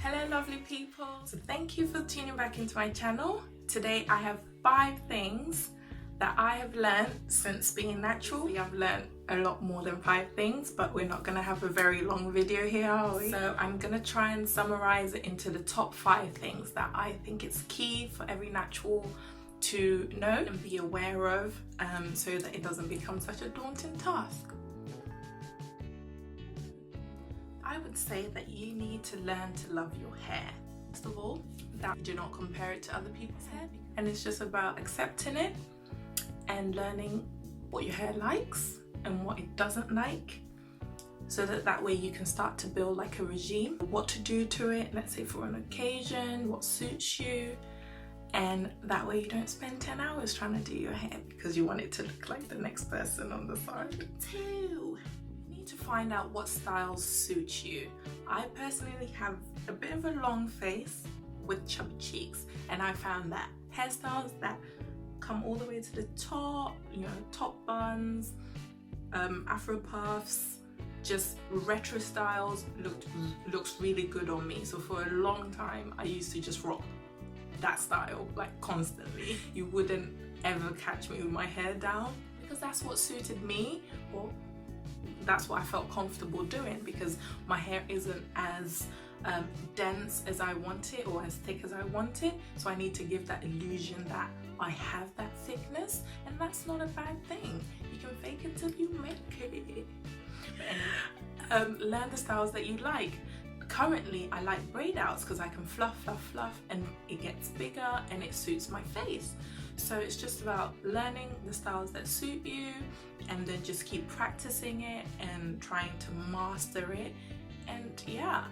Hello lovely people, so thank you for tuning back into my channel. Today I have 5 things that I have learned since being natural. I've learned a lot more than 5 things, but we're not going to have a very long video here, are we? So I'm going to try and summarize it into the top 5 things that I think is key for every natural to know and be aware of, so that it doesn't become such a daunting task. I would say that you need to learn to love your hair. First of all, that do not compare it to other people's hair, and it's just about accepting it and learning what your hair likes and what it doesn't like, so that way you can start to build like a regime, what to do to it, let's say for an occasion, what suits you, and that way you don't spend 10 hours trying to do your hair because you want it to look like the next person on the side. 2, to find out what styles suit you. I personally have a bit of a long face with chubby cheeks, and I found that hairstyles that come all the way to the top, top buns, afro puffs, just retro styles looks really good on me. So for a long time I used to just rock that style like constantly. You wouldn't ever catch me with my hair down because that's what suited me, or that's what I felt comfortable doing, because my hair isn't as dense as I want it or as thick as I want it, so I need to give that illusion that I have that thickness, and that's not a bad thing. You can fake it till you make it. But anyway, learn the styles that you like. Currently I like braid outs because I can fluff and it gets bigger and it suits my face. So it's just about learning the styles that suit you, and then just keep practicing it and trying to master it. And yeah,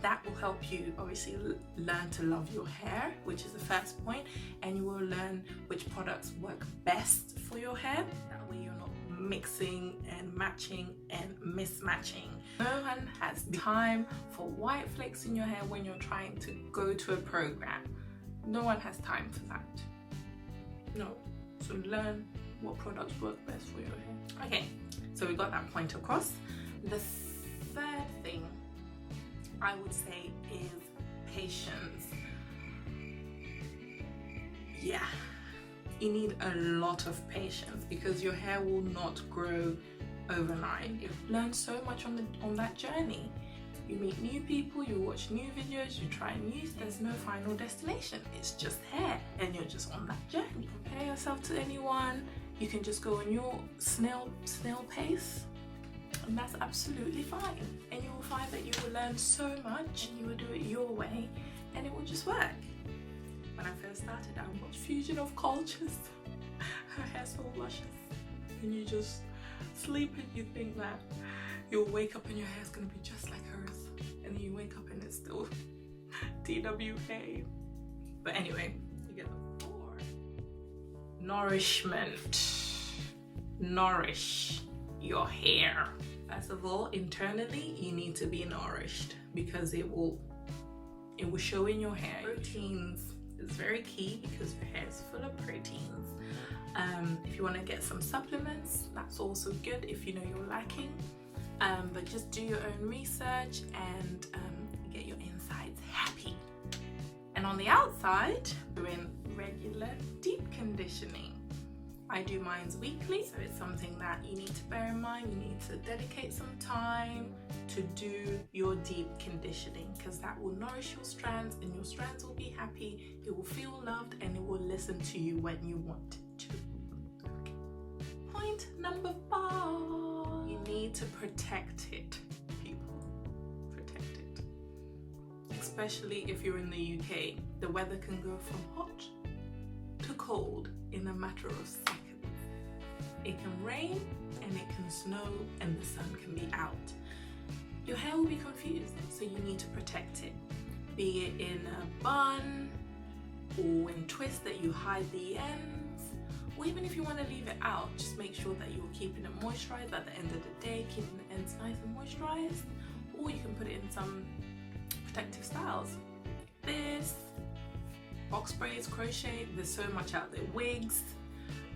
that will help you obviously learn to love your hair, which is the first point, and you will learn which products work best for your hair. That way you're not mixing and matching and mismatching. No one has time for white flakes in your hair when you're trying to go to a program. No one has time for that. No. So learn what products work best for your hair. Okay, so we got that point across. The third thing I would say is patience. Yeah, you need a lot of patience because your hair will not grow overnight. You learn so much on that journey. You meet new people, you watch new videos, you try new things. There's no final destination. It's just hair, and you're just on that journey. Compare yourself to anyone. You can just go on your snail pace, and that's absolutely fine. And you will find that you will learn so much, and you will do it your way, and it will just work. When I first started, I watched Fusion of Cultures. Her hair's so luscious, and you just sleep and you think that you'll wake up and your hair's gonna be just like hers, and then you wake up and it's still TWA. But anyway, you get the 4. Nourishment. Nourish your hair. First of all, internally you need to be nourished because it will show in your hair. Proteins is very key because your hair is full of proteins. If you want to get some supplements, that's also good if you know you're lacking. But just do your own research and get your insides happy. And on the outside, doing regular deep conditioning. I do mine's weekly, so it's something that you need to bear in mind. You need to dedicate some time to do your deep conditioning, because that will nourish your strands and your strands will be happy. It will feel loved and it will listen to you when you want it to. Okay. Point number 5. You need to protect it, people. Protect it. Especially if you're in the UK. The weather can go from hot to cold in a matter of seconds. It can rain and it can snow and the sun can be out. Your hair will be confused, so you need to protect it. Be it in a bun or in twists that you hide the ends, or even if you want to leave it out, just make sure that you're keeping it moisturized at the end of the day, keeping the ends nice and moisturized. Or you can put it in some protective styles. This, box braids, crochet, there's so much out there. Wigs,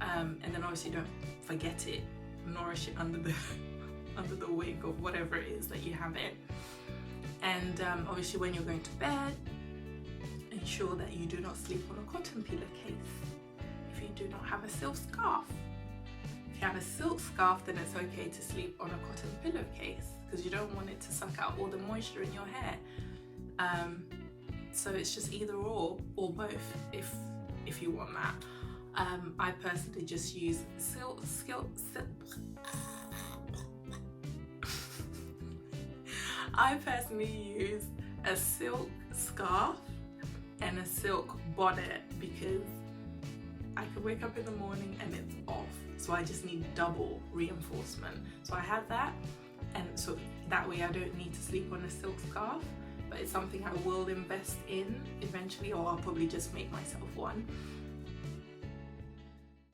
and then obviously don't forget it, nourish it under the wig or whatever it is that you have it. And obviously when you're going to bed, ensure that you do not sleep on a cotton pillowcase. If you do not have a silk scarf. If you have a silk scarf, then it's okay to sleep on a cotton pillowcase because you don't want it to suck out all the moisture in your hair. So it's just either or both if you want that. I personally just use silk. I personally use a silk scarf and a silk bonnet because I could wake up in the morning and it's off, so I just need double reinforcement. So I have that, and so that way I don't need to sleep on a silk scarf, but it's something I will invest in eventually, or I'll probably just make myself one.